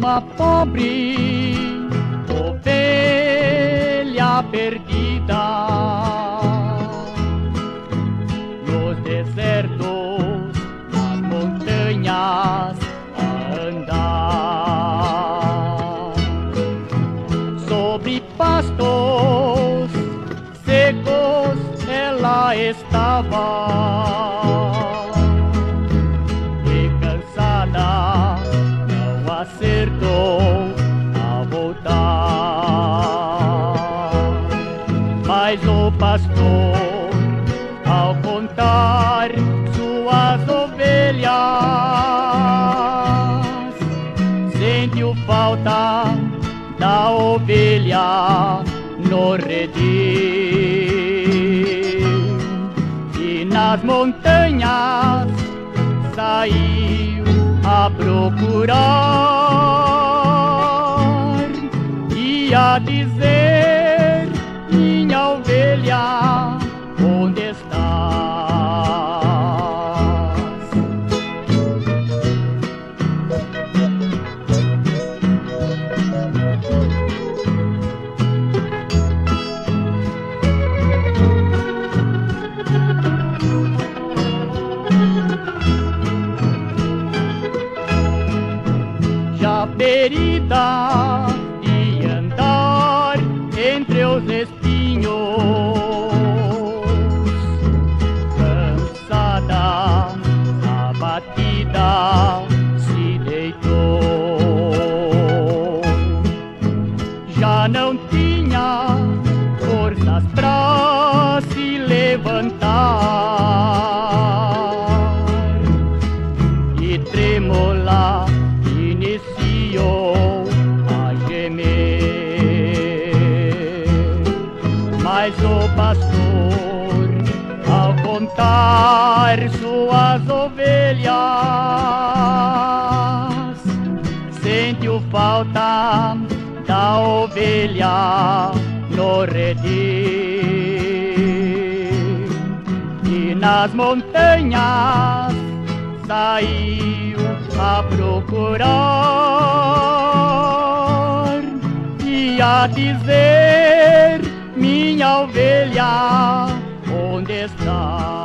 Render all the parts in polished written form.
uma pobre ovelha perdida nos desertos, nas montanhas a andar. Sobre pastos secos ela estava. Acertou a voltar, mas o pastor, ao contar suas ovelhas, sentiu falta da ovelha no redil, e nas montanhas saiu a procurar e a dizer: minha ovelha, onde estás? Ferida de andar entre os espinhos, cansada, abatida, se deitou. Já não tinha forças pra se levantar e tremolar a gemer, mas o pastor, ao contar suas ovelhas, sentiu falta da ovelha no redil, e nas montanhas saiu a procurar e a dizer: minha ovelha, onde estás?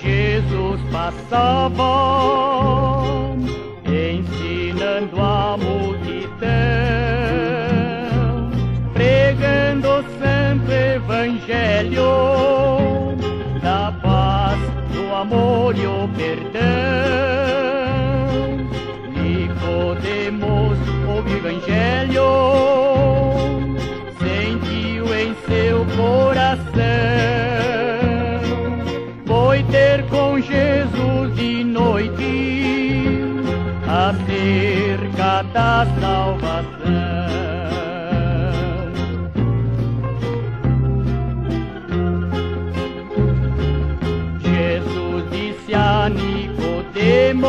Jesus passava, ensinando a multidão, pregando o santo evangelho da paz, do amor e o perdão. Nicodemos ouviu o evangelho, sentiu em seu coração, foi ter com Jesus de noite acerca da salvação. Jesus disse a Nicodemos: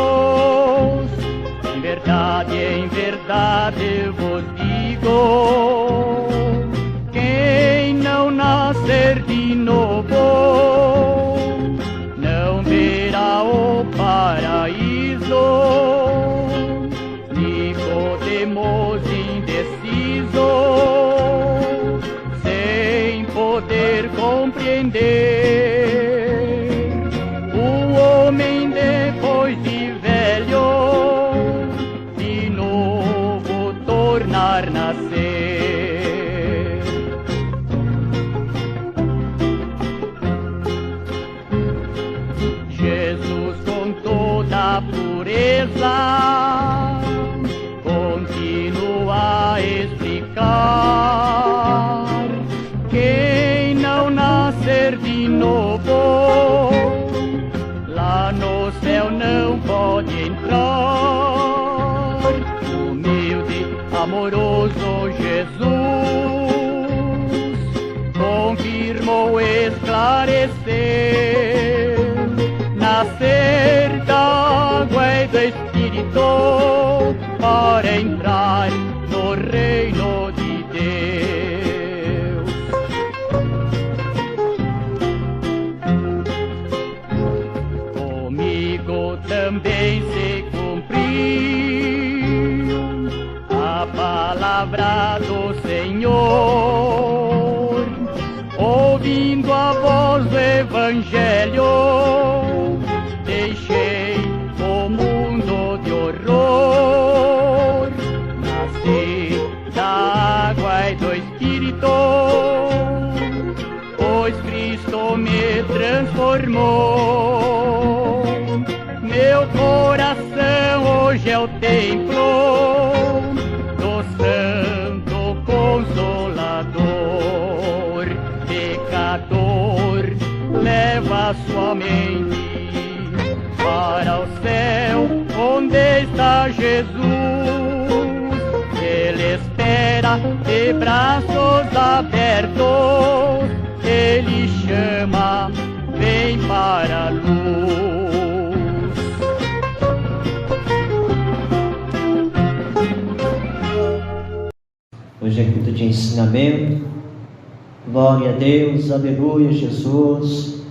em verdade vos digo, quem não nascer de novo verá o paraíso. Nicodemos indeciso, sem poder compreender, o homem depois de velho, de novo tornar nascer. Da pureza continua a explicar: quem não nascer de novo, lá no céu não pode entrar. Humilde amoroso Jesus confirmou esclarecer, nascer da água e do Espírito para entrar no reino de Deus. Comigo também se cumpriu a palavra do Senhor, ouvindo a voz do Evangelho, deixei o mundo de horror, nasci da água e do Espírito, pois Cristo me transformou. Meu coração hoje é o templo do Santo Consolador. Pecador, leva sua mente para o céu, onde está Jesus. Ele espera de braços abertos, ele chama, vem para a luz. Hoje é culto de ensinamento. Glória a Deus, aleluia, Jesus.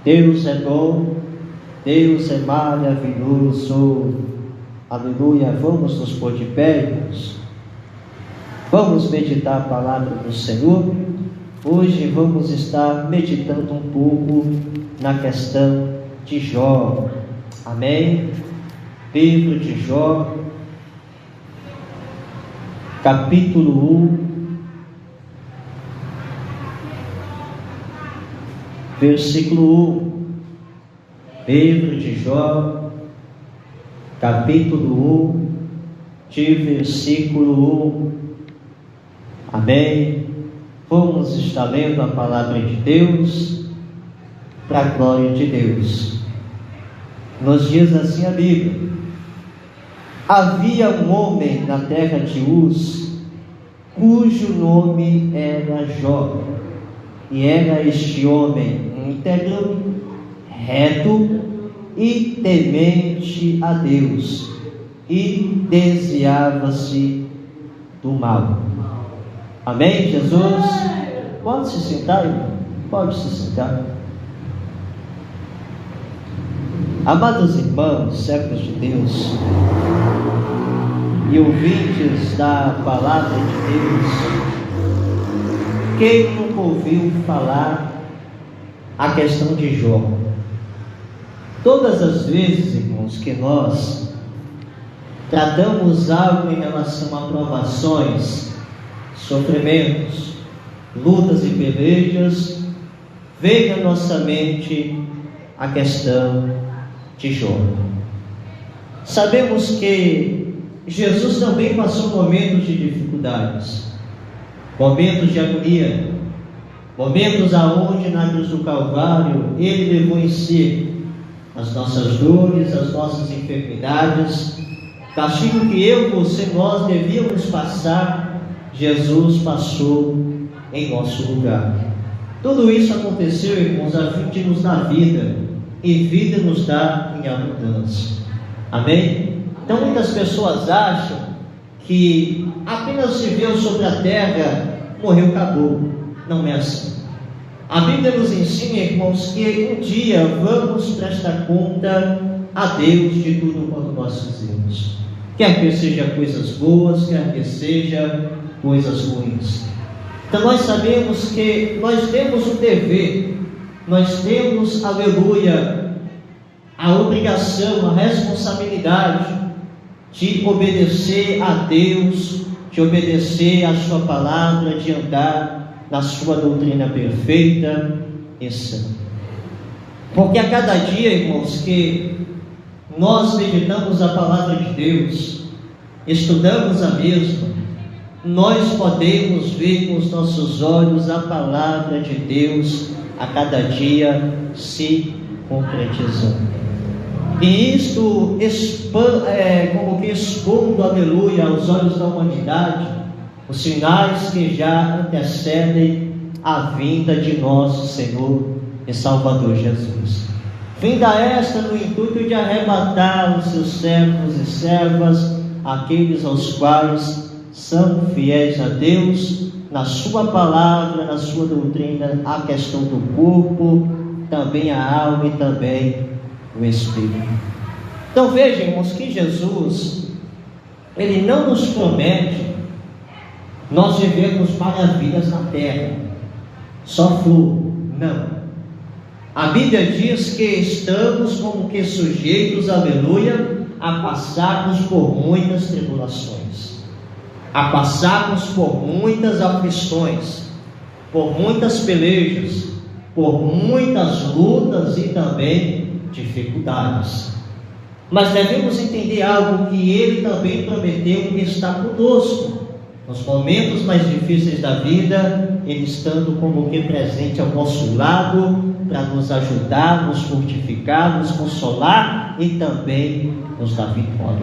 Deus é bom, Deus é maravilhoso. Aleluia. Vamos nos pôr de pé, irmãos. Vamos meditar a palavra do Senhor. Hoje vamos estar meditando um pouco na questão de Jó. Amém? Livro de Jó, capítulo 1, versículo 1. Livro de Jó, capítulo 1, de versículo 1. Amém? Vamos estar lendo a palavra de Deus, para a glória de Deus. Nos diz assim a Bíblia: havia um homem na terra de Uz, cujo nome era Jó, e era este homem íntegro, reto e temente a Deus, e desviava-se do mal. Amém, Jesus? Pode se sentar, irmão? Pode se sentar. Amados irmãos, servos de Deus e ouvintes da palavra de Deus, quem nunca ouviu falar a questão de Jó? Todas as vezes, irmãos, que nós tratamos algo em relação a provações, sofrimentos, lutas e pelejas, vem à nossa mente a questão de Jó. Sabemos que Jesus também passou momentos de dificuldades, momentos de agonia, momentos aonde na cruz do Calvário Ele levou em si as nossas dores, as nossas enfermidades, castigo que eu, você, nós devíamos passar, Jesus passou em nosso lugar. Tudo isso aconteceu, irmãos, a fim de nos dar vida, e vida nos dá em abundância. Amém? Então muitas pessoas acham que apenas viveu sobre a terra, morreu, acabou. Não é assim. A Bíblia nos ensina, irmãos, que um dia vamos prestar conta a Deus de tudo quanto nós fizemos, quer que seja coisas boas, quer que seja coisas ruins. Então nós sabemos que nós temos um dever, nós temos, aleluia, a obrigação, a responsabilidade de obedecer a Deus, de obedecer a sua palavra, de andar na sua doutrina perfeita e santa. Porque a cada dia, irmãos, que nós meditamos a palavra de Deus, estudamos a mesma, nós podemos ver com os nossos olhos a palavra de Deus a cada dia se concretizando. E isto como que expondo, aleluia, aos olhos da humanidade, os sinais que já antecedem a vinda de nosso Senhor e Salvador Jesus. Vinda esta no intuito de arrebatar os seus servos e servas, aqueles aos quais são fiéis a Deus, na sua palavra, na sua doutrina, a questão do corpo, também a alma e também o Espírito. Então vejam, irmãos, que Jesus, Ele não nos promete nós vivemos maravilhas na terra, só flor, não. A Bíblia diz que estamos como que sujeitos, aleluia, a passarmos por muitas tribulações, a passarmos por muitas aflições, por muitas pelejas, por muitas lutas e também dificuldades. Mas devemos entender algo, que Ele também prometeu que está conosco nos momentos mais difíceis da vida, Ele estando como que presente ao nosso lado, para nos ajudar, nos fortificar, nos consolar e também nos dar vitória.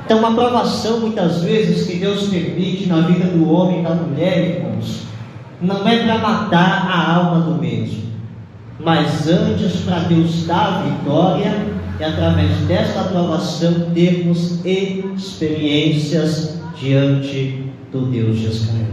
Então, uma provação muitas vezes que Deus permite na vida do homem e da mulher, irmãos, não é para matar a alma do mesmo, mas antes para Deus dar a vitória e através desta provação termos experiências diante do Deus de Israel.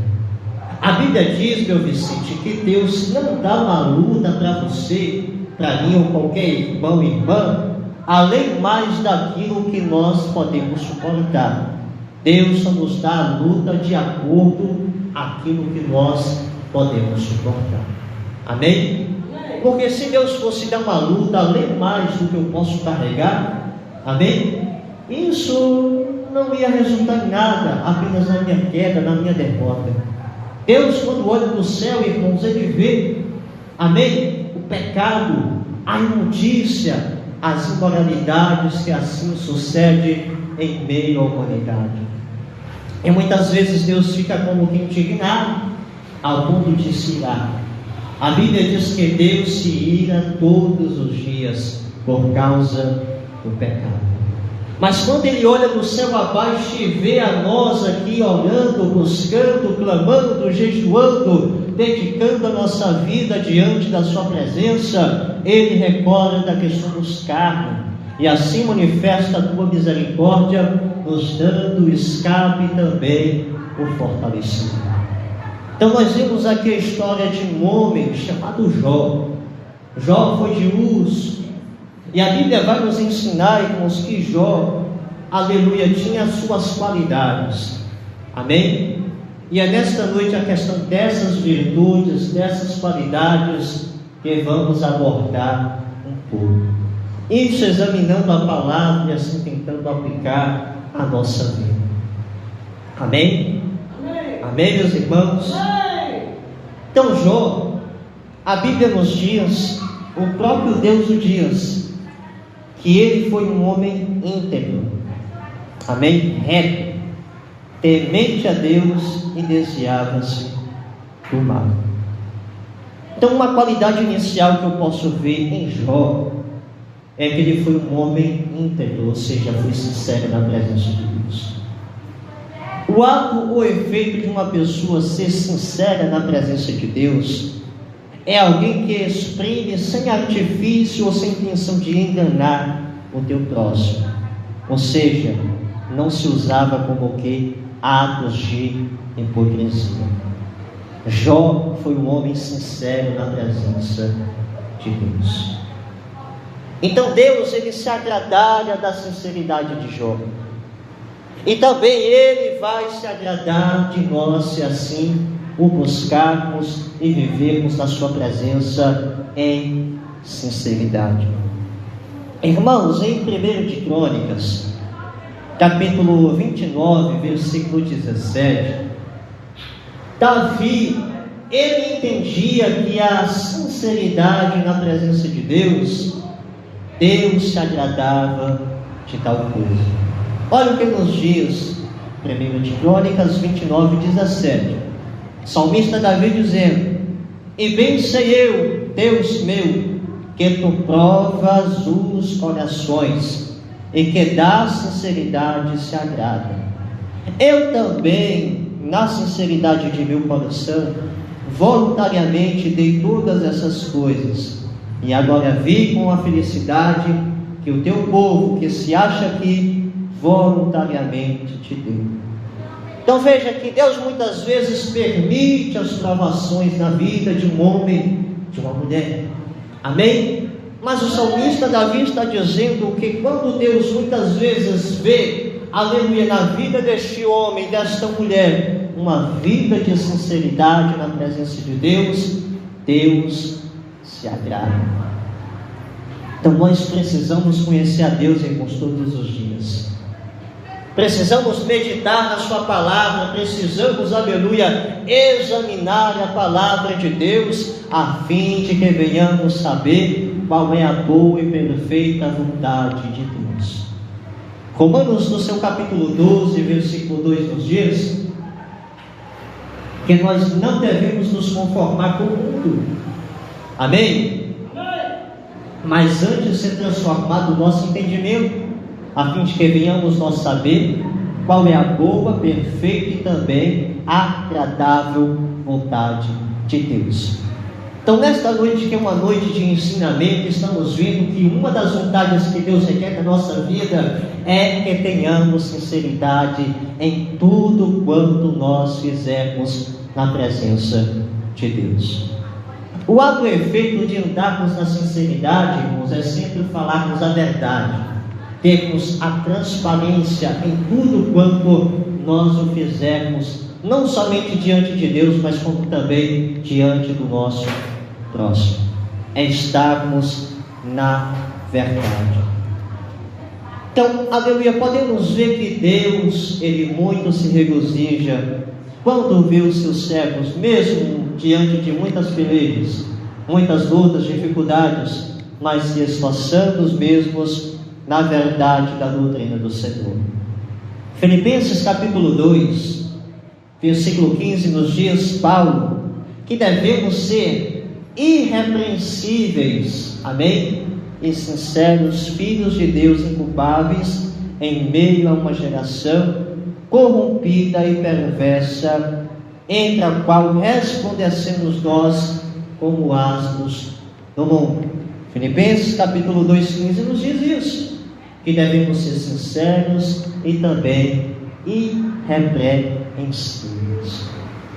A Bíblia diz, meu Vicente, que Deus não dá uma luta para você, para mim ou qualquer irmão e irmã, além mais daquilo que nós podemos suportar. Deus só nos dá a luta de acordo com aquilo que nós podemos suportar. Amém? Porque se Deus fosse dar uma luta além mais do que eu posso carregar, amém? Isso não ia resultar em nada, apenas na minha queda, na minha derrota. Deus, quando olha para o céu, irmãos, Ele vê, amém, o pecado, a imundícia, as imoralidades que assim sucedem em meio à humanidade. E muitas vezes Deus fica como que indignado, ao ponto de se irar. A Bíblia diz que Deus se ira todos os dias por causa do pecado. Mas quando Ele olha do céu abaixo e vê a nós aqui orando, buscando, clamando, jejuando, dedicando a nossa vida diante da Sua presença, Ele recorda da questão dos carnes e assim manifesta a Tua misericórdia, nos dando escape e também o fortalecimento. Então nós vemos aqui a história de um homem chamado Jó. Jó foi de Uz. E a Bíblia vai nos ensinar, irmãos, que Jó, aleluia, tinha as suas qualidades. Amém? E é nesta noite a questão dessas virtudes, dessas qualidades, que vamos abordar um pouco. Isso examinando a palavra e assim tentando aplicar a nossa vida. Amém? Amém, meus irmãos? Então Jó, a Bíblia nos diz, o próprio Deus o diz, que ele foi um homem íntegro, amém? Reto, temente a Deus e desviava-se do mal. Então uma qualidade inicial que eu posso ver em Jó é que ele foi um homem íntegro, ou seja, foi sincero na presença de Deus. O ato ou efeito de uma pessoa ser sincera na presença de Deus é alguém que exprime sem artifício ou sem intenção de enganar o teu próximo. Ou seja, não se usava como que atos de hipocrisia. Jó foi um homem sincero na presença de Deus. Então Deus, Ele se agradara da sinceridade de Jó. E também Ele vai se agradar de nós, se assim o buscarmos e vivermos na Sua presença em sinceridade. Irmãos, em 1 de Crônicas, capítulo 29, versículo 17, Davi, ele entendia que a sinceridade na presença de Deus, Deus se agradava de tal coisa. Olha o que nos diz 1 de Crônicas 29, 17. Salmista Davi dizendo: E bem sei eu, Deus meu, que tu provas os corações e que da sinceridade se agrada. Eu também, na sinceridade de meu coração, voluntariamente dei todas essas coisas, e agora vi com a felicidade que o teu povo, que se acha aqui, voluntariamente te deu. Então veja que Deus muitas vezes permite as provações na vida de um homem, de uma mulher. Amém? Mas o salmista Davi está dizendo que quando Deus muitas vezes vê, aleluia, na vida deste homem, desta mulher, uma vida de sinceridade na presença de Deus, Deus se agrada. Então nós precisamos conhecer a Deus, irmãos, todos os dias. Precisamos meditar na sua palavra, precisamos, aleluia, examinar a palavra de Deus, a fim de que venhamos saber qual é a boa e perfeita vontade de Deus. Romanos, no seu capítulo 12, versículo 2, nos diz que nós não devemos nos conformar com o mundo. Amém? Mas antes ser transformado o nosso entendimento, a fim de que venhamos nós saber qual é a boa, perfeita e também agradável vontade de Deus. Então, nesta noite, que é uma noite de ensinamento, estamos vendo que uma das vontades que Deus requer da nossa vida é que tenhamos sinceridade em tudo quanto nós fizermos na presença de Deus. O ato e efeito de andarmos na sinceridade, irmãos, é sempre falarmos a verdade, termos a transparência em tudo quanto nós o fizermos, não somente diante de Deus, mas como também diante do nosso próximo. É estarmos na verdade. Então, aleluia, podemos ver que Deus, Ele muito se regozija quando vê os seus servos, mesmo diante de muitas pelejas, muitas lutas, dificuldades, mas se esforçando os mesmos na verdade da doutrina do Senhor. Filipenses capítulo 2, versículo 15, nos diz Paulo que devemos ser irrepreensíveis, amém? E sinceros, filhos de Deus inculpáveis, em meio a uma geração corrompida e perversa, entre a qual resplandecemos nós como asnos do mundo. Filipenses capítulo 2,15 nos diz isso, que devemos ser sinceros e também irrepreensíveis.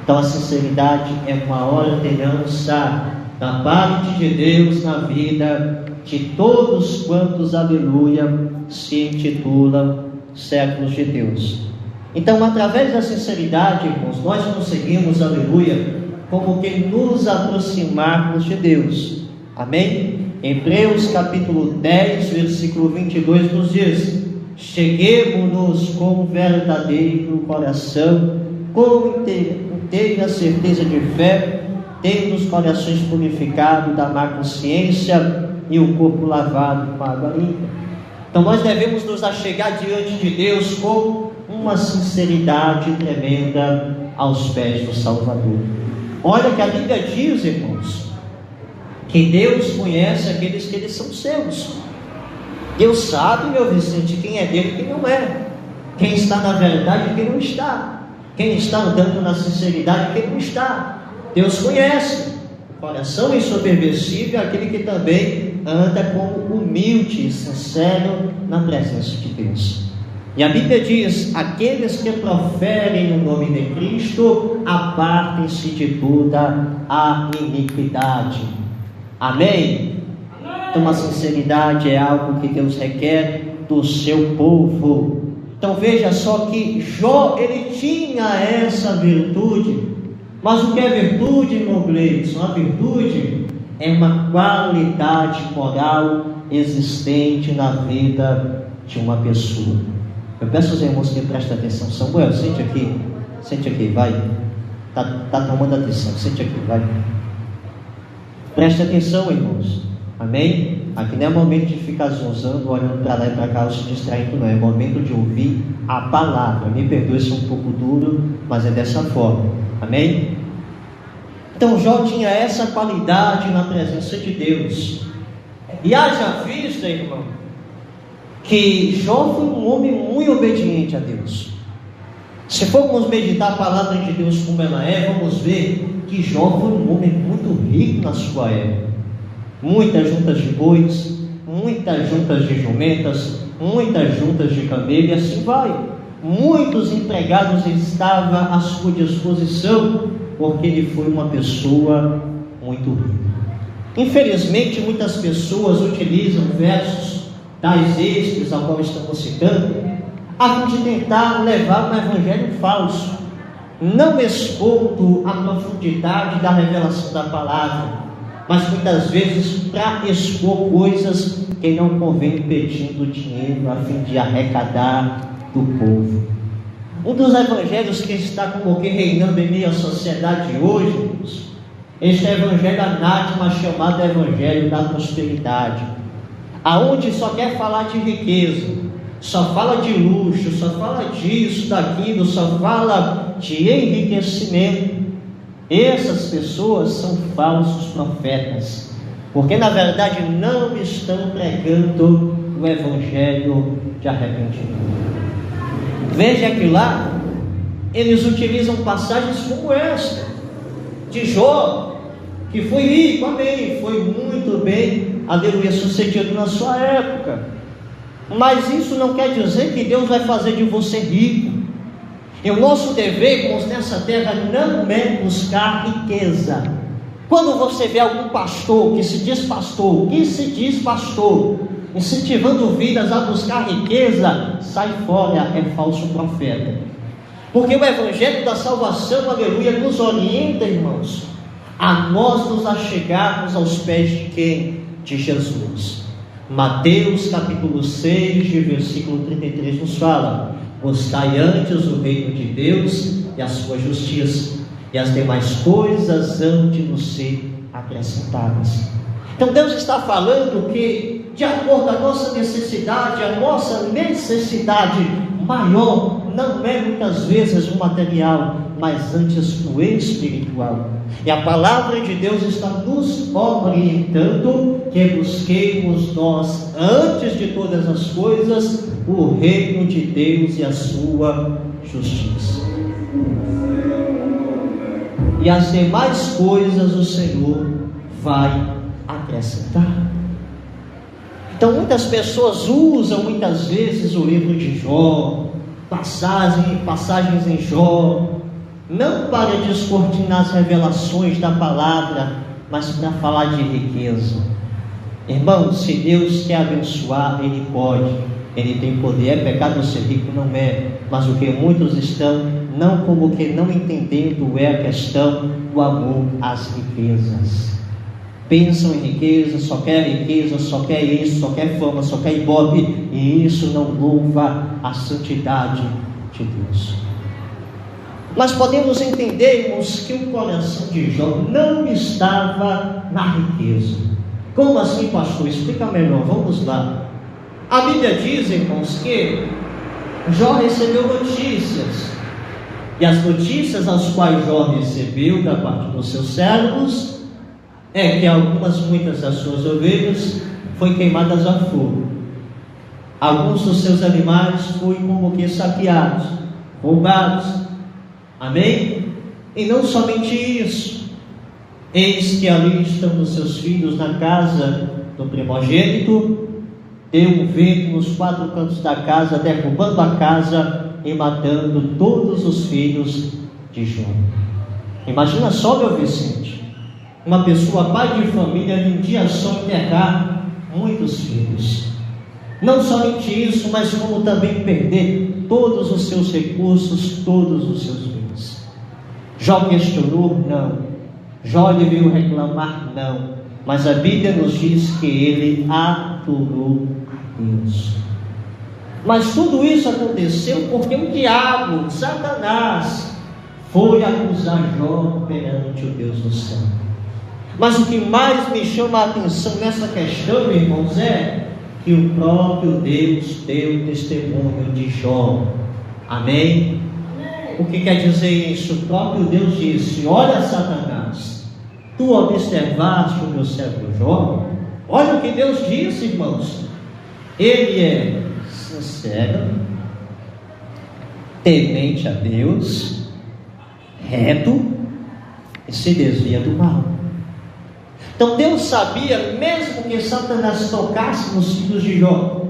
Então a sinceridade é uma ordenança da parte de Deus na vida de todos quantos, aleluia, se intitulam servos de Deus. Então, através da sinceridade, irmãos, nós conseguimos, aleluia, como que nos aproximarmos de Deus. Amém? Hebreus capítulo 10, versículo 22 nos diz: cheguemo-nos com verdadeiro coração, com inteira certeza de fé, tendo os corações purificados da má consciência e o corpo lavado com água limpa. Então nós devemos nos achegar diante de Deus com uma sinceridade tremenda aos pés do Salvador. Olha que a Bíblia diz, irmãos, que Deus conhece aqueles que eles são seus. Deus sabe, meu Vicente, quem é dele e quem não é, quem está na verdade e quem não está, quem está andando na sinceridade e quem não está. Deus conhece o coração ensoberbecido, aquele que também anda como humilde e sincero na presença de Deus. E a Bíblia diz: aqueles que proferem o nome de Cristo apartem-se de toda a iniquidade. Amém? Então a sinceridade é algo que Deus requer do seu povo. Então veja só que Jó, ele tinha essa virtude. Mas o que é virtude, irmão Gleison? A virtude é uma qualidade moral existente na vida de uma pessoa. Eu peço aos irmãos que prestem atenção. Samuel, sente aqui, vai. Tá tomando atenção, sente aqui, vai. Preste atenção, irmãos. Amém? Aqui não é momento de ficar zonzando, olhando para lá e para cá, ou se distraindo, não. É momento de ouvir a palavra. Me perdoe se é um pouco duro, mas é dessa forma. Amém? Então Jó tinha essa qualidade na presença de Deus. E haja vista, irmão, que Jó foi um homem muito obediente a Deus. Se formos meditar a palavra de Deus como ela é, vamos ver que Jó foi um homem muito rico na sua época. Muitas juntas de bois, muitas juntas de jumentas, muitas juntas de camelo, e assim vai. Muitos empregados estavam à sua disposição, porque ele foi uma pessoa muito rica. Infelizmente, muitas pessoas utilizam versos tais estes, a qual estamos citando, a fim de tentar levar um evangelho falso, não expondo a profundidade da revelação da palavra, mas muitas vezes para expor coisas que não convém, pedindo dinheiro a fim de arrecadar do povo. Um dos evangelhos que está como que reinando em meio à sociedade hoje, irmãos, este evangelho anátema chamado evangelho da prosperidade, aonde só quer falar de riqueza, só fala de luxo, só fala disso, daquilo, só fala de enriquecimento. Essas pessoas são falsos profetas, porque na verdade não estão pregando o evangelho de arrependimento. Veja que lá eles utilizam passagens como esta de Jó, que foi rico, amém, foi muito bem, aleluia, sucedido na sua época. Mas isso não quer dizer que Deus vai fazer de você rico. E o nosso dever, irmãos, nessa terra não é buscar riqueza. Quando você vê algum pastor que se diz pastor, incentivando vidas a buscar riqueza, sai fora, é falso profeta. Porque o evangelho da salvação, aleluia, nos orienta, irmãos, a nós nos achegarmos aos pés de quem? De Jesus. Mateus capítulo 6, versículo 33 nos fala: buscai antes o reino de Deus e a sua justiça, e as demais coisas hão de nos ser acrescentadas. Então Deus está falando que, de acordo com a nossa necessidade, a nossa necessidade maior não é muitas vezes o material, mas antes o espiritual. E a palavra de Deus está nos orientando que busquemos nós, antes de todas as coisas, o reino de Deus e a sua justiça. E as demais coisas o Senhor vai acrescentar. Então muitas pessoas usam muitas vezes o livro de Jó, passagens em Jó, não para descortinar as revelações da palavra, mas para falar de riqueza. Irmão, se Deus quer abençoar, Ele pode, Ele tem poder. É pecado ser rico? Não é. Mas o que muitos estão, não como que não entendendo, é a questão do amor às riquezas. Pensam em riqueza, só quer isso, só quer fama, só quer ibope, e isso não louva a santidade de Deus. Mas podemos entender, irmãos, que o coração de Jó não estava na riqueza. Como assim, pastor? Explica melhor, vamos lá. A Bíblia diz, irmãos, que Jó recebeu notícias, e as notícias as quais Jó recebeu da parte dos seus servos é que muitas das suas ovelhas foram queimadas a fogo, alguns dos seus animais foram como que saqueados, roubados, amém? E não somente isso, eis que ali estão os seus filhos na casa do primogênito, deu um vento nos quatro cantos da casa, derrubando a casa e matando todos os filhos de Jó. Imagina só, meu Vicente, uma pessoa, pai de família, em um dia só enterrar muitos filhos. Não somente isso, mas como também perder todos os seus recursos, todos os seus bens. Jó questionou? Não. Jó lhe veio reclamar? Não. Mas a Bíblia nos diz que ele adorou a Deus. Mas tudo isso aconteceu porque o diabo, Satanás, foi acusar Jó perante o Deus do céu. Mas o que mais me chama a atenção nessa questão, irmãos, é que o próprio Deus deu testemunho de Jó. Amém? O que quer dizer isso? O próprio Deus disse: olha, Satanás, tu observaste o meu servo Jó, Olha o que Deus disse, irmãos. Ele é sincero, temente a Deus, reto e se desvia do mal. Então Deus sabia, mesmo que Satanás tocasse nos filhos de Jó,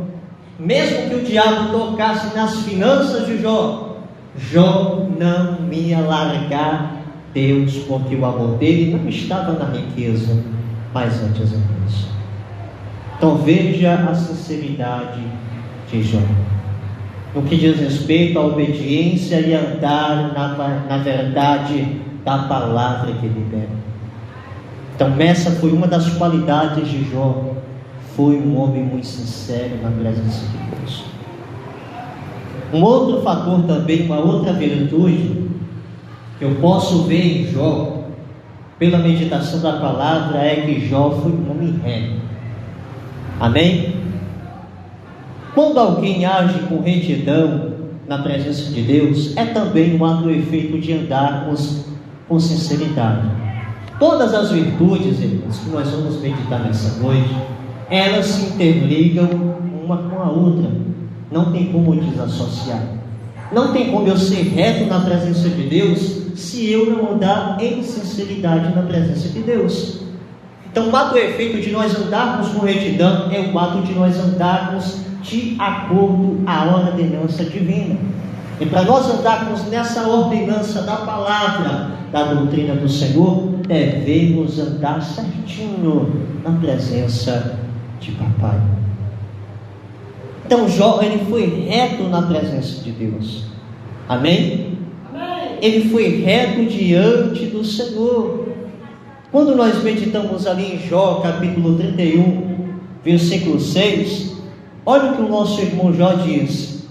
mesmo que o diabo tocasse nas finanças de Jó, Jó não ia largar Deus, porque o amor dele não estava na riqueza, mas antes em Deus. Então veja a sinceridade de Jó, no que diz respeito à obediência e andar na verdade da palavra que libera. Então essa foi uma das qualidades de Jó. Foi um homem muito sincero na presença de Deus. Um outro fator também, uma outra virtude que eu posso ver em Jó, pela meditação da palavra, é que Jó foi um homem reto. Amém? Quando alguém age com retidão na presença de Deus, é também um ato efeito de andarmos com sinceridade. Todas as virtudes, irmãos, que nós vamos meditar nessa noite, elas se interligam uma com a outra. Não tem como desassociar. Não tem como eu ser reto na presença de Deus se eu não andar em sinceridade na presença de Deus. Então o ato efeito de nós andarmos com retidão é o ato de nós andarmos de acordo à ordenança divina. E para nós andarmos nessa ordenança da palavra, da doutrina do Senhor, devemos andar certinho na presença de papai. Então Jó, ele foi reto na presença de Deus. Amém? Amém. Ele foi reto diante do Senhor. Quando nós meditamos ali em Jó, capítulo 31, versículo 6, olha o que o nosso irmão Jó diz: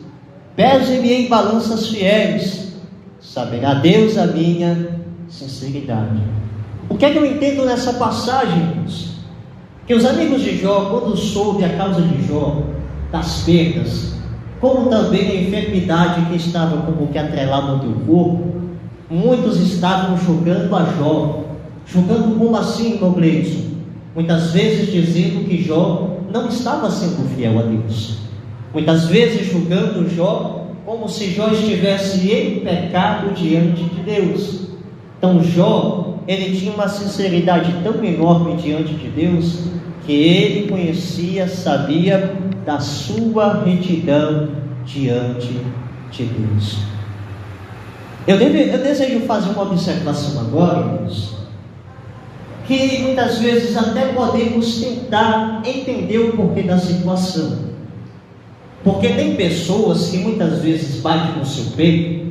pese-me em balanças fiéis, saberá Deus a minha sinceridade. O que é que eu entendo nessa passagem, irmãos? Que os amigos de Jó, quando soube a causa de Jó, das perdas, como também a enfermidade que estava como que atrelada ao teu corpo, muitos estavam julgando a Jó. Julgando como assim, irmão Gleison? Muitas vezes dizendo que Jó não estava sendo fiel a Deus. Muitas vezes julgando Jó como se Jó estivesse em pecado diante de Deus. Então Jó, ele tinha uma sinceridade tão enorme diante de Deus, que ele conhecia, sabia da sua retidão diante de Deus. Eu desejo fazer uma observação agora, irmãos, que muitas vezes até podemos tentar entender o porquê da situação. Porque tem pessoas que muitas vezes batem no seu peito,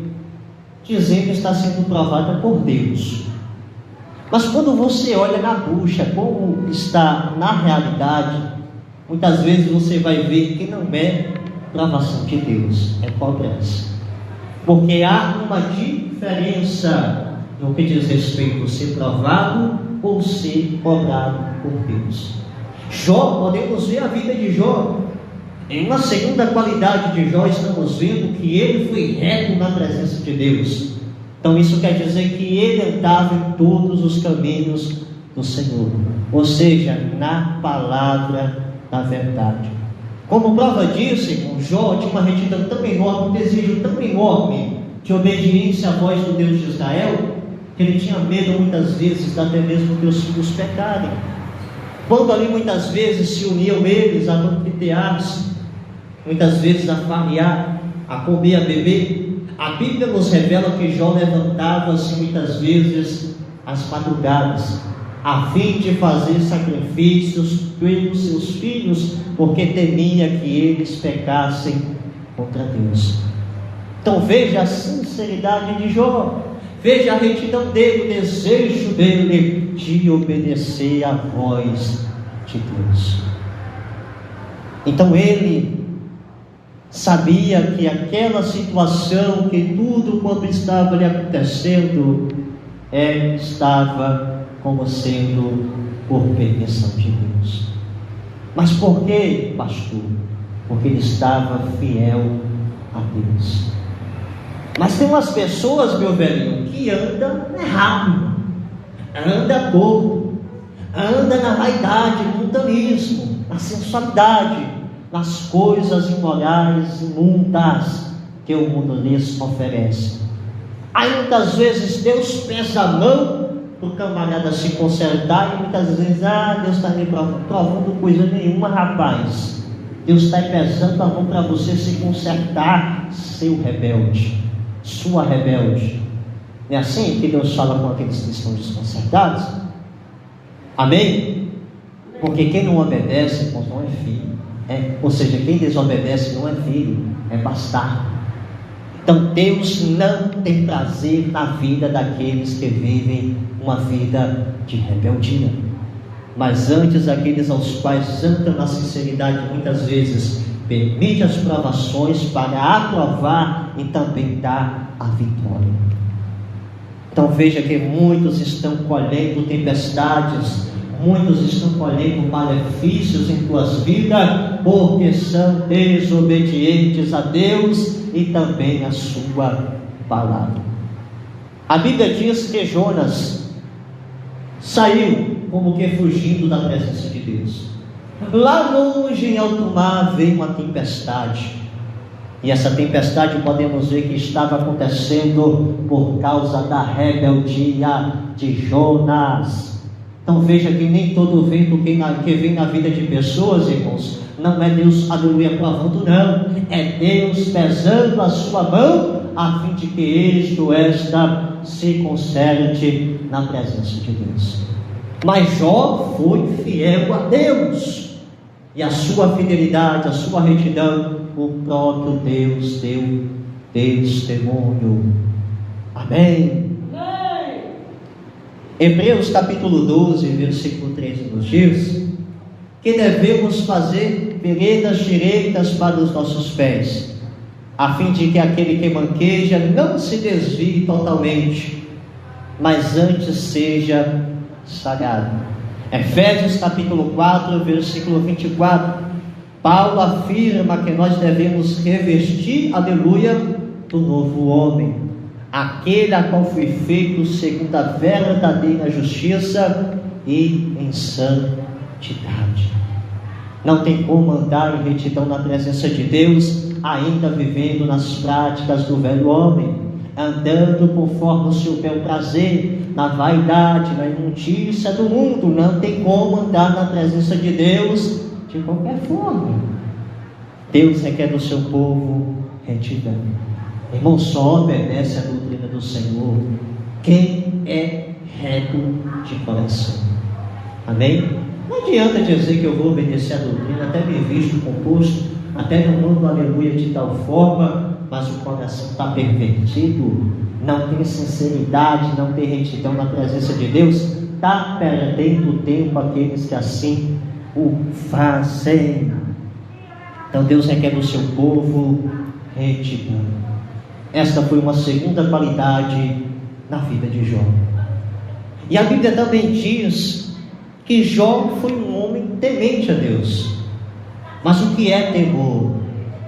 dizendo que está sendo provada por Deus. Mas quando você olha na bucha, como está na realidade, muitas vezes você vai ver que não é provação de Deus, é cobrança. Porque há uma diferença no que diz respeito a ser provado ou ser cobrado por Deus. Jó, podemos ver a vida de Jó. Em uma segunda qualidade de Jó, estamos vendo que ele foi reto na presença de Deus. Então isso quer dizer que ele andava em todos os caminhos do Senhor, ou seja, na palavra da verdade. Como prova disso, irmão, Jó tinha uma retidão tão enorme, um desejo tão enorme de obediência à voz do Deus de Israel, que ele tinha medo muitas vezes até mesmo que os filhos pecarem. Quando ali muitas vezes se uniam eles a banquetear-se, muitas vezes a farrear, a comer, a beber, a Bíblia nos revela que Jó levantava-se muitas vezes às madrugadas, a fim de fazer sacrifícios pelos seus filhos, porque temia que eles pecassem contra Deus. Então veja a sinceridade de Jó, veja a retidão dele, o desejo dele de obedecer à voz de Deus. Então ele sabia que aquela situação, que tudo quanto estava lhe acontecendo, estava como sendo por permissão de Deus. Mas por quê, pastor? Porque ele estava fiel a Deus. Mas tem umas pessoas, meu velhinho, que andam errado, anda torto, anda na vaidade, no mundanismo, na sensualidade, nas coisas imorais, imundas que o mundo lhes oferece. Aí muitas vezes Deus pesa a mão para o camarada se consertar, e muitas vezes, Deus está me provando coisa nenhuma, rapaz. Deus está pesando a mão para você se consertar, seu rebelde, sua rebelde. Não é assim que Deus fala com aqueles que estão desconcertados? Amém? Porque quem não obedece, irmãos, não é filho. Ou seja, quem desobedece não é filho, é bastardo. Então Deus não tem prazer na vida daqueles que vivem uma vida de rebeldia, mas antes aqueles aos quais andam na sinceridade, muitas vezes permite as provações para aprovar e também dar a vitória. Então veja que muitos estão colhendo tempestades, muitos estão colhendo malefícios em tuas vidas, porque são desobedientes a Deus e também a sua palavra. A Bíblia diz que Jonas saiu como que fugindo da presença de Deus. Lá longe em alto mar veio uma tempestade, e essa tempestade podemos ver que estava acontecendo por causa da rebeldia de Jonas. Então veja que nem todo vento que vem na vida de pessoas, irmãos, não é Deus, aleluia, provando, não. É Deus pesando a sua mão, a fim de que esta se conserte na presença de Deus. Mas Jó foi fiel a Deus, e a sua fidelidade, a sua retidão, o próprio Deus deu testemunho. Amém? Hebreus capítulo 12, versículo 13 nos diz que devemos fazer veredas direitas para os nossos pés, a fim de que aquele que manqueja não se desvie totalmente, mas antes seja sarado. Efésios capítulo 4, versículo 24, Paulo afirma que nós devemos revestir, aleluia, do novo homem, aquele a qual foi feito segundo a verdadeira justiça e em santidade. Não tem como andar em retidão na presença de Deus, ainda vivendo nas práticas do velho homem, andando conforme o seu bel prazer, na vaidade, na imundícia do mundo. Não tem como andar na presença de Deus de qualquer forma. Deus requer do seu povo retidão. Irmão, só obedece a doutrina do Senhor quem é reto de coração. Amém? Não adianta dizer que eu vou obedecer a doutrina, até me visto composto, até não mando aleluia de tal forma, mas o coração está pervertido, não tem sinceridade, não tem retidão na presença de Deus, está perdendo tempo aqueles que assim o fazem. Então Deus requer do seu povo retidão. Esta foi uma segunda qualidade na vida de Jó. E a Bíblia também diz que Jó foi um homem temente a Deus. Mas o que é temor?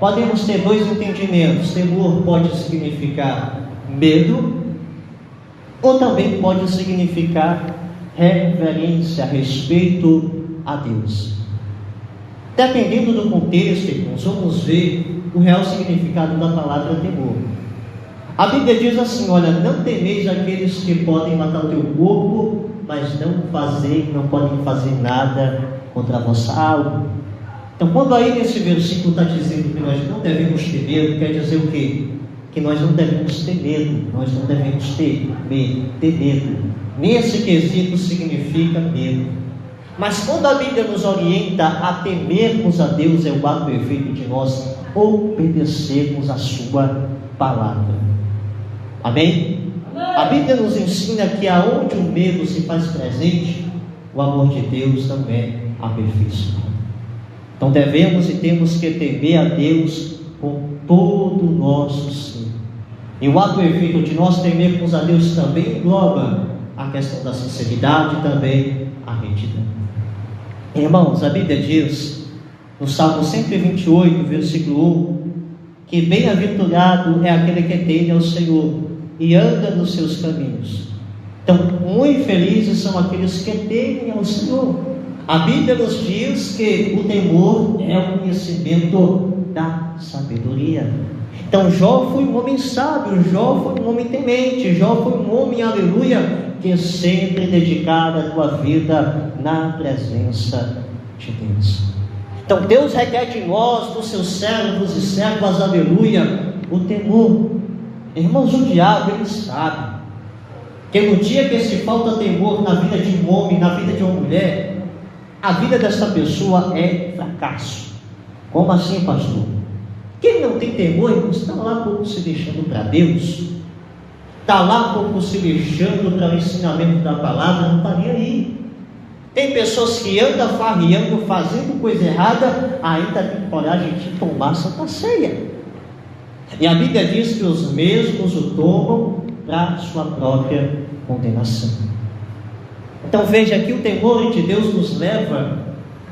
Podemos ter dois entendimentos. Temor pode significar medo, ou também pode significar reverência, respeito a Deus. Dependendo do contexto, irmãos, vamos ver o real significado da palavra temor. A Bíblia diz assim: olha, não temeis aqueles que podem matar o teu corpo, mas não podem fazer nada contra a vossa alma. Então, quando aí nesse versículo está dizendo que nós não devemos ter medo, quer dizer o quê? Que nós não devemos ter medo, nós não devemos ter medo. Nesse quesito significa medo. Mas quando a Bíblia nos orienta a temermos a Deus, é o ato perfeito de nós obedecermos a sua palavra. Amém? A Bíblia nos ensina que aonde o medo se faz presente, o amor de Deus não é aperfeiçoado. Então devemos e temos que temer a Deus com todo o nosso ser. E o ato perfeito de nós temermos a Deus também engloba a questão da sinceridade e também a retidão. Irmãos, a Bíblia diz no Salmo 128, versículo 1, que bem-aventurado é aquele que teme ao Senhor e anda nos seus caminhos. Então, muito felizes são aqueles que temem ao Senhor. A Bíblia nos diz que o temor é o conhecimento da sabedoria. Então Jó foi um homem sábio, Jó foi um homem temente, Jó foi um homem, aleluia, que sempre dedicava a sua vida na presença de Deus. Então Deus requer de nós, dos seus servos e servas, aleluia, o temor. Irmãos, o diabo, ele sabe que no dia que se falta temor na vida de um homem, na vida de uma mulher, a vida dessa pessoa é fracasso. Como assim, pastor? Quem não tem temor, irmãos, está lá pouco se deixando para Deus, está lá pouco se deixando para o ensinamento da palavra, não está nem aí. Tem pessoas que andam farriando, fazendo coisa errada, ainda tem coragem de tomar Santa Ceia. E a Bíblia diz que os mesmos o tomam para sua própria condenação. Então veja que o temor de Deus nos leva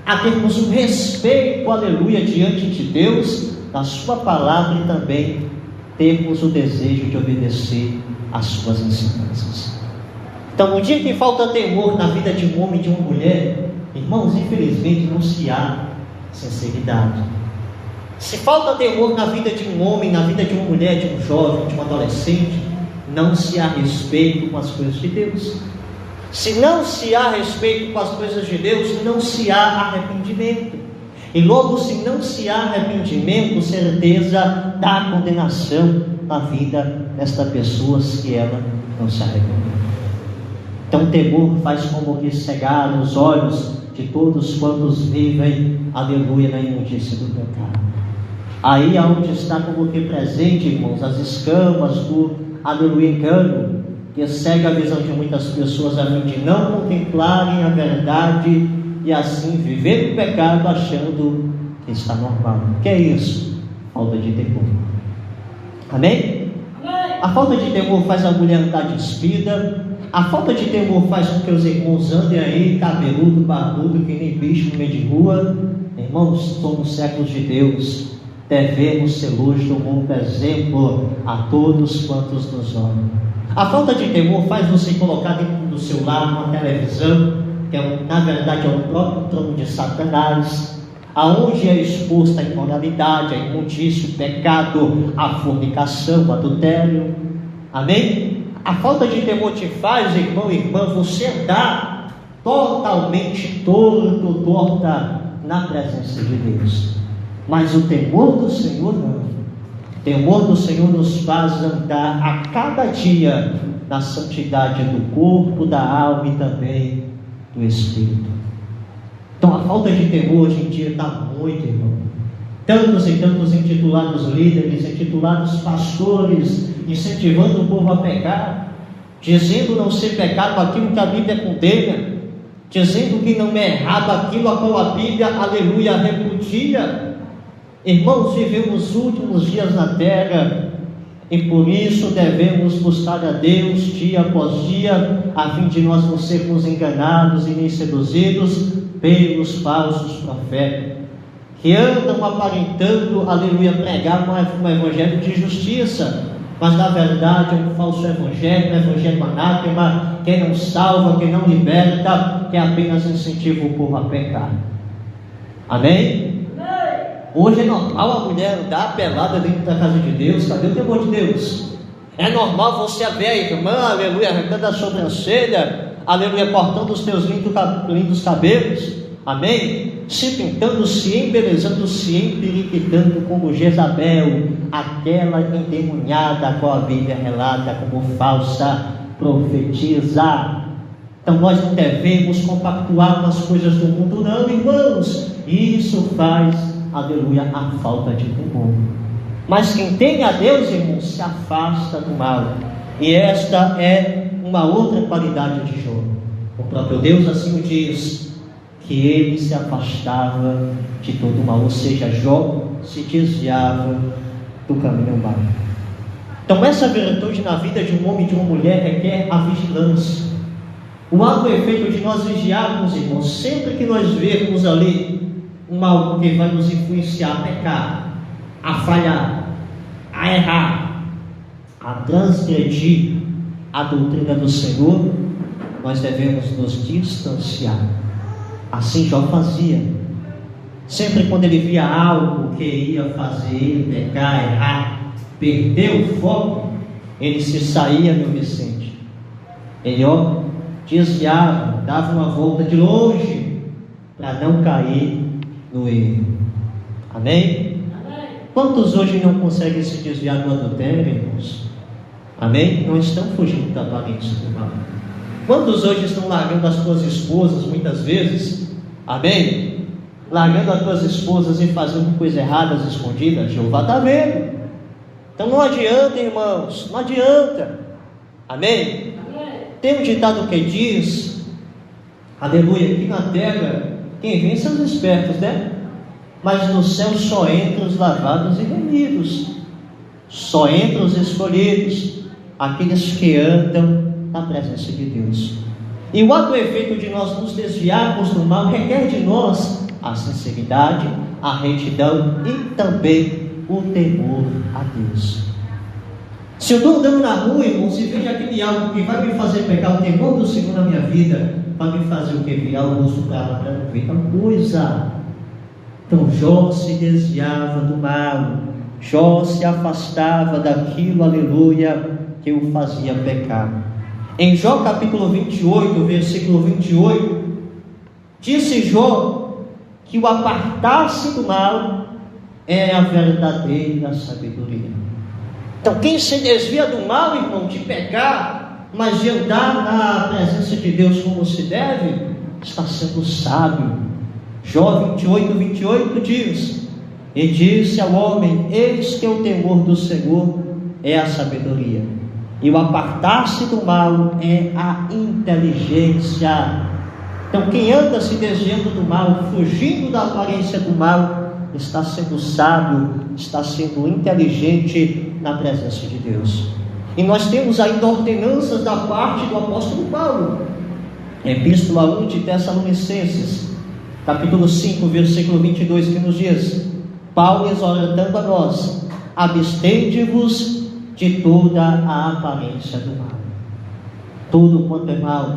a termos um respeito, aleluia, diante de Deus, da sua palavra, e também termos o desejo de obedecer às suas ensinanças. Então, no dia que falta temor na vida de um homem e de uma mulher, irmãos, infelizmente não se há sinceridade. Se falta temor na vida de um homem, na vida de uma mulher, de um jovem, de um adolescente, não se há respeito com as coisas de Deus. Se não se há respeito com as coisas de Deus, não se há arrependimento. E logo, se não se há arrependimento, certeza da condenação na vida desta pessoa, se ela não se arrepender. Então o temor faz como que cegar os olhos de todos quantos vivem, aleluia, na imundícia do pecado. Aí aonde está como que presente, irmãos, as escamas do, aleluia, engano, que cega a visão de muitas pessoas a fim de não contemplarem a verdade e assim viver no pecado achando que está normal. O que é isso? Falta de temor. Amém? A falta de temor faz a mulher andar despida. A falta de temor faz com que os irmãos andem aí cabeludo, barbudo, que nem bicho no meio de rua. Irmãos, somos servos de Deus, devemos ser luz do mundo, exemplo a todos quantos nos olham. A falta de temor faz você colocar dentro do seu lar uma televisão, que na verdade é o próprio trono de Satanás, aonde é exposta a imoralidade, a imundícia, o pecado, a fornicação, o adultério. Amém? A falta de temor te faz, irmão e irmã, você andar totalmente torto, torta na presença de Deus. Mas o temor do Senhor não. O temor do Senhor nos faz andar a cada dia na santidade do corpo, da alma e também do Espírito. Então a falta de temor hoje em dia está muito, irmão. Tantos e tantos intitulados líderes, intitulados pastores, incentivando o povo a pecar, dizendo não ser pecado aquilo que a Bíblia condena, dizendo que não é errado aquilo a qual a Bíblia, aleluia, repudia. Irmãos, vivemos os últimos dias na terra, e por isso devemos buscar a Deus dia após dia, a fim de nós não sermos enganados e nem seduzidos pelos falsos profetas, que andam aparentando, aleluia, pregar um evangelho de justiça, mas na verdade é um falso evangelho, um evangelho anátema, que não salva, que não liberta, que apenas incentiva o povo a pecar. Amém? Hoje é normal a mulher andar pelada dentro da casa de Deus. Cadê o temor de Deus? É normal você ver a irmã, aleluia, arrancando a sobrancelha, aleluia, cortando os teus lindos cabelos, amém? Se pintando, se embelezando, se empiriquitando como Jezabel, aquela endemoniada a qual a Bíblia relata como falsa profetisa. Então nós não devemos compactuar com as coisas do mundo, não, irmãos. Isso faz, aleluia, a falta de temor. Mas quem tem a Deus, irmãos, se afasta do mal. E esta é uma outra qualidade de Jó. O próprio Deus assim o diz, que ele se afastava de todo o mal. Ou seja, Jó se desviava do caminho mau. Então essa virtude na vida de um homem e de uma mulher requer a vigilância. O ato e efeito de nós vigiarmos, irmãos, sempre que nós vermos ali algo que vai nos influenciar a pecar, a falhar, a errar, a transgredir a doutrina do Senhor, nós devemos nos distanciar. Assim Jó fazia. Sempre quando ele via algo que ia fazer ele pecar, errar, perder o foco, ele se saía, meu Vicente. Ele desviava, dava uma volta de longe, para não cair no erro. Amém? Quantos hoje não conseguem se desviar do adultério, irmãos? Amém? Não estão fugindo da aparência do mal. Quantos hoje estão largando as suas esposas, muitas vezes? Amém? Largando as suas esposas e fazendo coisas erradas, escondidas? Jeová está vendo. Então não adianta, irmãos, não adianta. Amém? Tem um ditado que diz, aleluia, aqui na terra, quem vence são os espertos, né? Mas no céu só entram os lavados e remidos, só entram os escolhidos, aqueles que andam na presença de Deus. E o ato efeito de nós nos desviarmos do mal requer de nós a sinceridade, a retidão e também o temor a Deus. Se eu estou andando na rua, irmãos, e vejo aquele algo que vai me fazer pegar o temor do Senhor na minha vida, vai me fazer o que? Virar o rosto para lá para não ver tal coisa. Então Jó se desviava do mal, Jó se afastava daquilo, aleluia, que o fazia pecar. Em Jó capítulo 28, versículo 28, disse Jó que o apartar-se do mal é a verdadeira sabedoria. Então quem se desvia do mal, irmão, de pecar, mas de andar na presença de Deus como se deve, está sendo sábio. Jó 28, 28 diz: e disse ao homem, eis que o temor do Senhor é a sabedoria, e o apartar-se do mal é a inteligência. Então quem anda se desviando do mal, fugindo da aparência do mal, está sendo sábio, está sendo inteligente na presença de Deus. E nós temos ainda ordenanças da parte do apóstolo Paulo. Epístola 1 de Tessalonicenses, capítulo 5, versículo 22, que nos diz: Paulo exortando a nós, abstende-vos de toda a aparência do mal. Tudo quanto é mal,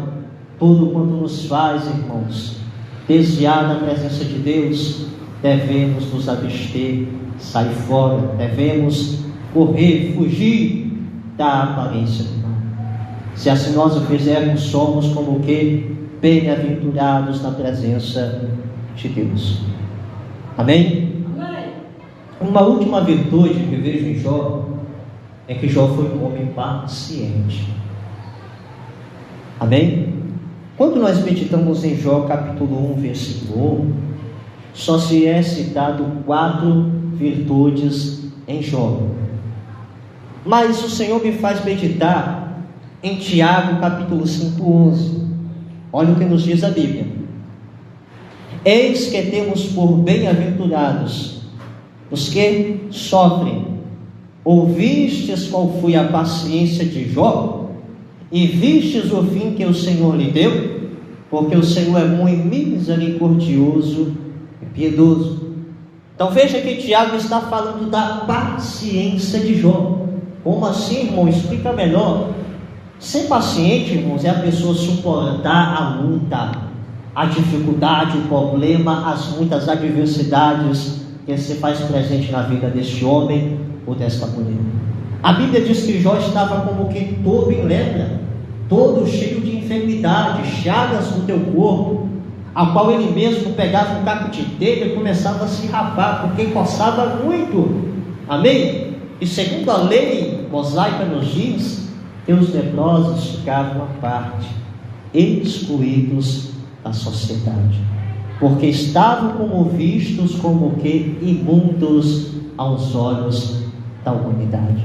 tudo quanto nos faz, irmãos, desviar da presença de Deus, devemos nos abster, sair fora, devemos correr, fugir da aparência do mal. Se assim nós o fizermos, somos como que bem-aventurados na presença de Deus. Amém? Amém? Uma última virtude que eu vejo em Jó é que Jó foi um homem paciente. Amém? Quando nós meditamos em Jó capítulo 1, versículo 1, só se é citado 4 virtudes em Jó. Mas o Senhor me faz meditar em Tiago capítulo 5, 11. Olha o que nos diz a Bíblia: eis que temos por bem-aventurados os que sofrem. Ouvistes qual foi a paciência de Jó, e vistes o fim que o Senhor lhe deu, porque o Senhor é muito misericordioso e piedoso. Então veja que Tiago está falando da paciência de Jó. Como assim, irmão? Explica melhor. Ser paciente, irmãos, é a pessoa suportar a luta, a dificuldade, o problema, as muitas adversidades que se faz presente na vida deste homem ou desta mulher. A Bíblia diz que Jó estava como que todo em lepra, todo cheio de enfermidade, chagas no teu corpo, a qual ele mesmo pegava um caco de telha e começava a se rapar, porque coçava muito. Amém? E segundo a lei mosaica nos diz que os leprosos ficavam à parte, excluídos da sociedade, porque estavam como vistos como que imundos aos olhos da humanidade.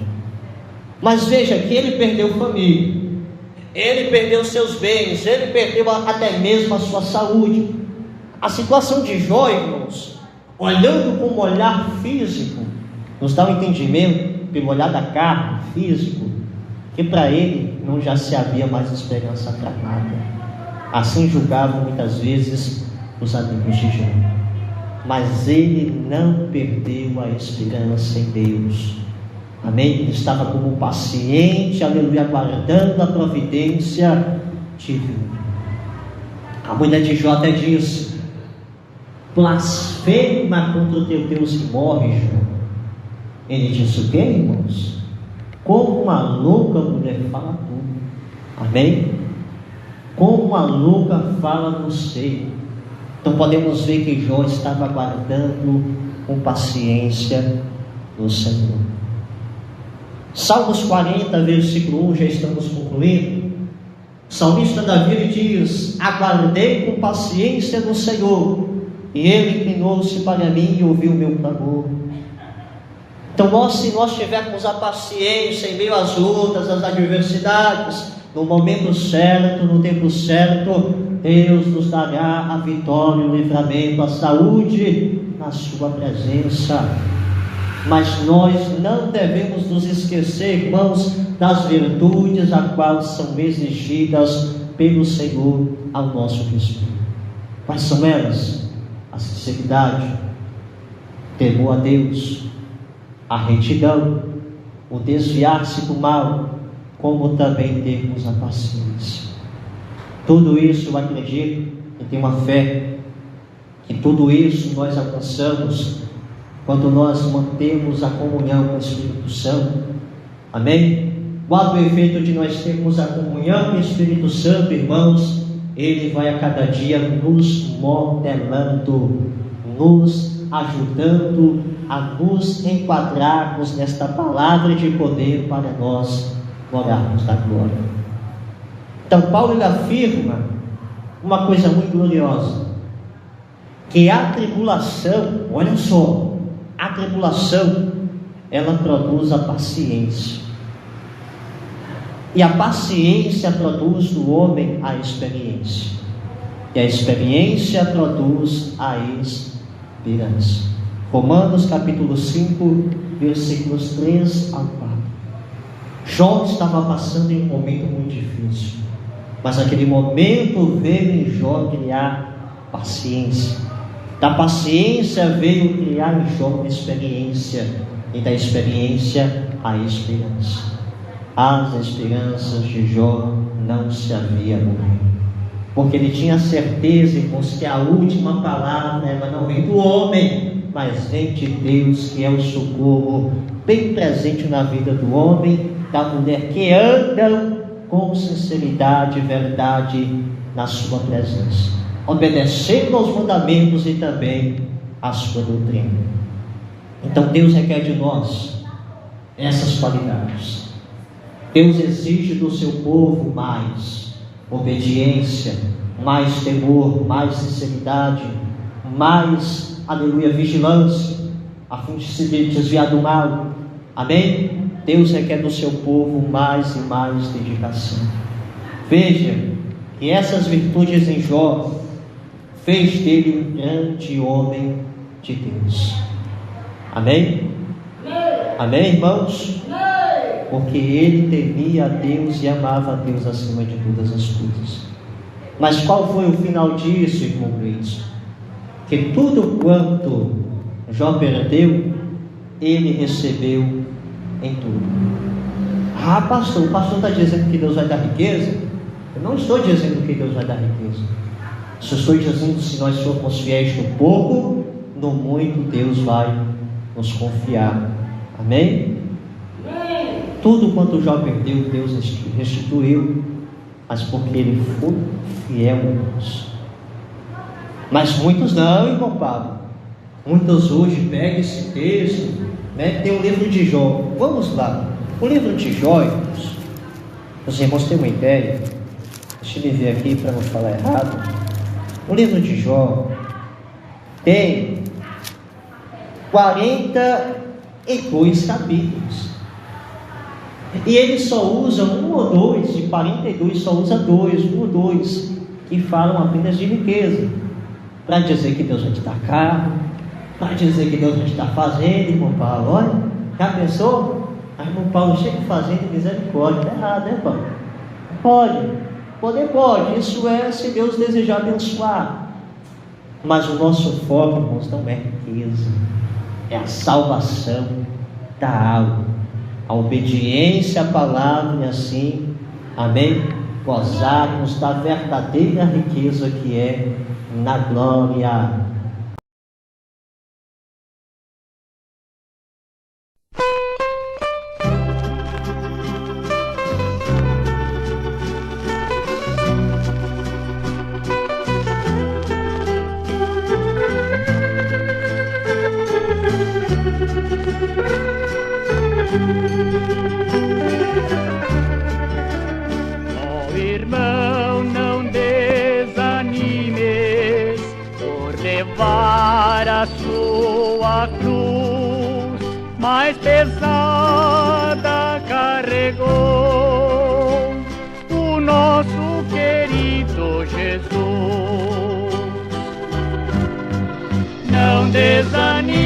Mas veja que ele perdeu família, ele perdeu seus bens, ele perdeu até mesmo a sua saúde. A situação de Jó, irmãos, olhando com um olhar físico, nos dá um entendimento, pelo olhar da carne, físico, que para ele não já se havia mais esperança para nada. Assim julgavam muitas vezes os amigos de Jó. Mas ele não perdeu a esperança em Deus. Amém? Ele estava como paciente, aleluia, aguardando a providência tive. A mulher de Jó até disse: blasfema contra o teu Deus que morre, Jó. Ele disse o quê, irmãos? Como uma louca mulher fala tudo. Amém? Como uma louca fala no seio. Então podemos ver que Jó estava aguardando com paciência no Senhor. Salmos 40, versículo 1, já estamos concluindo. O salmista Davi ele diz: aguardei com paciência no Senhor, e Ele inclinou-se para mim e ouviu o meu clamor. Então se nós tivermos a paciência em meio às lutas, às adversidades, no momento certo, no tempo certo, Deus nos dará a vitória, o livramento, a saúde na sua presença. Mas nós não devemos nos esquecer, irmãos, das virtudes a quais são exigidas pelo Senhor ao nosso respeito. Quais são elas? A sinceridade, o temor a Deus, a retidão, o desviar-se do mal, como também termos a paciência. Tudo isso eu acredito e tenho uma fé que tudo isso nós alcançamos quando nós mantemos a comunhão com o Espírito Santo. Amém? Qual o efeito de nós termos a comunhão com o Espírito Santo, irmãos? Ele vai a cada dia nos modelando, nos ajudando a nos enquadrarmos nesta palavra de poder para nós morarmos na glória. Então Paulo ele afirma uma coisa muito gloriosa, que a tribulação, olha só, a tribulação ela produz a paciência, e a paciência produz no homem a experiência, e a experiência produz a esperança. Romanos capítulo 5, versículos 3 ao 4. Jó estava passando em um momento muito difícil, mas naquele momento veio em Jó criar paciência. Da paciência veio criar em Jó uma experiência, e da experiência a esperança. As esperanças de Jó não se havia morrido, porque ele tinha certeza, irmãos, que a última palavra ela não vem do homem, mas vem de Deus, que é o socorro bem presente na vida do homem, da mulher, que andam com sinceridade e verdade na sua presença, obedecendo aos mandamentos e também à sua doutrina. Então Deus requer de nós essas qualidades. Deus exige do seu povo mais obediência, mais temor, mais sinceridade, mais, aleluia, vigilância, a fim de se desviar do mal. Amém? Deus requer do seu povo mais e mais dedicação. Veja que essas virtudes em Jó fez dele um grande homem de Deus. Amém? Amém, irmãos? Porque ele temia a Deus e amava a Deus acima de todas as coisas. Mas qual foi o final disso, irmão Luiz? Que tudo quanto Jó perdeu, ele recebeu em tudo. Ah, pastor, o pastor está dizendo que Deus vai dar riqueza? Eu não estou dizendo que Deus vai dar riqueza. Só estou dizendo que se nós formos fiéis no pouco, no muito Deus vai nos confiar. Amém? Tudo quanto Jó perdeu, Deus restituiu, mas porque ele foi fiel a Deus. Mas muitos não, irmão Pablo. Muitos hoje pegam esse texto, né? Tem o livro de Jó. Vamos lá. O livro de Jó, irmãos, os irmãos têm uma ideia. Deixa eu ver aqui para não falar errado. O livro de Jó tem 42 capítulos. E ele só usa um ou dois, de 42, só usa um ou dois, que falam apenas de riqueza, para dizer que Deus vai te dar carro, para dizer que Deus vai te dar fazenda, irmão Paulo. Olha, já pensou? Aí, irmão Paulo, chega de fazenda e misericórdia, está errado, né, Paulo? Pode, isso é se Deus desejar abençoar. Mas o nosso foco, irmãos, não é riqueza, é a salvação da alma, a obediência à palavra, e assim, amém? gozarmos da verdadeira riqueza que é na glória. Ó irmão, não desanimes por levar a sua cruz, mais pesada carregou o nosso querido Jesus. Não desanime,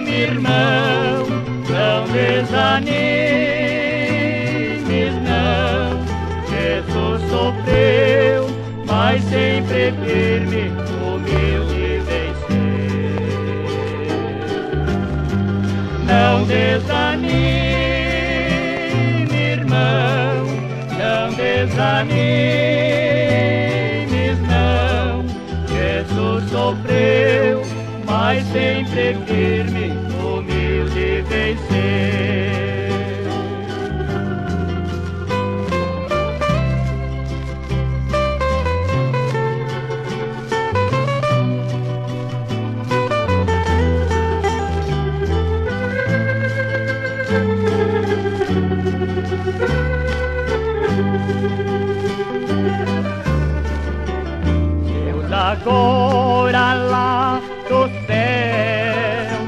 irmão, não desanimes, não. Jesus sofreu, mas sempre firme, humilde vencer. Não desanime, irmão, não desanimes, não. Jesus sofreu, mas sempre firme, humilde vencer. Deus agora lá do céu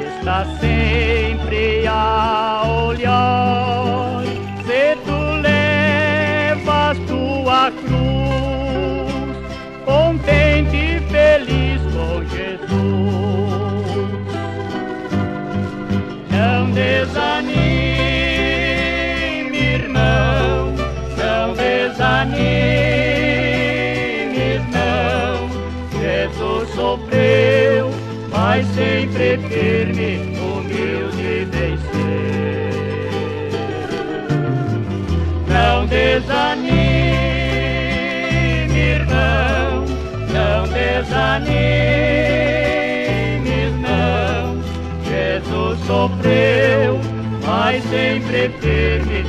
está sempre a olhar. Se tu levas tua cruz, contente e feliz com Jesus. Não desanime, irmão, não desanimes, não. Jesus sofreu, mas sempre firme, humilde vencer. Não desanime, irmão, não desanimes, não. Jesus sofreu, mas sempre firme,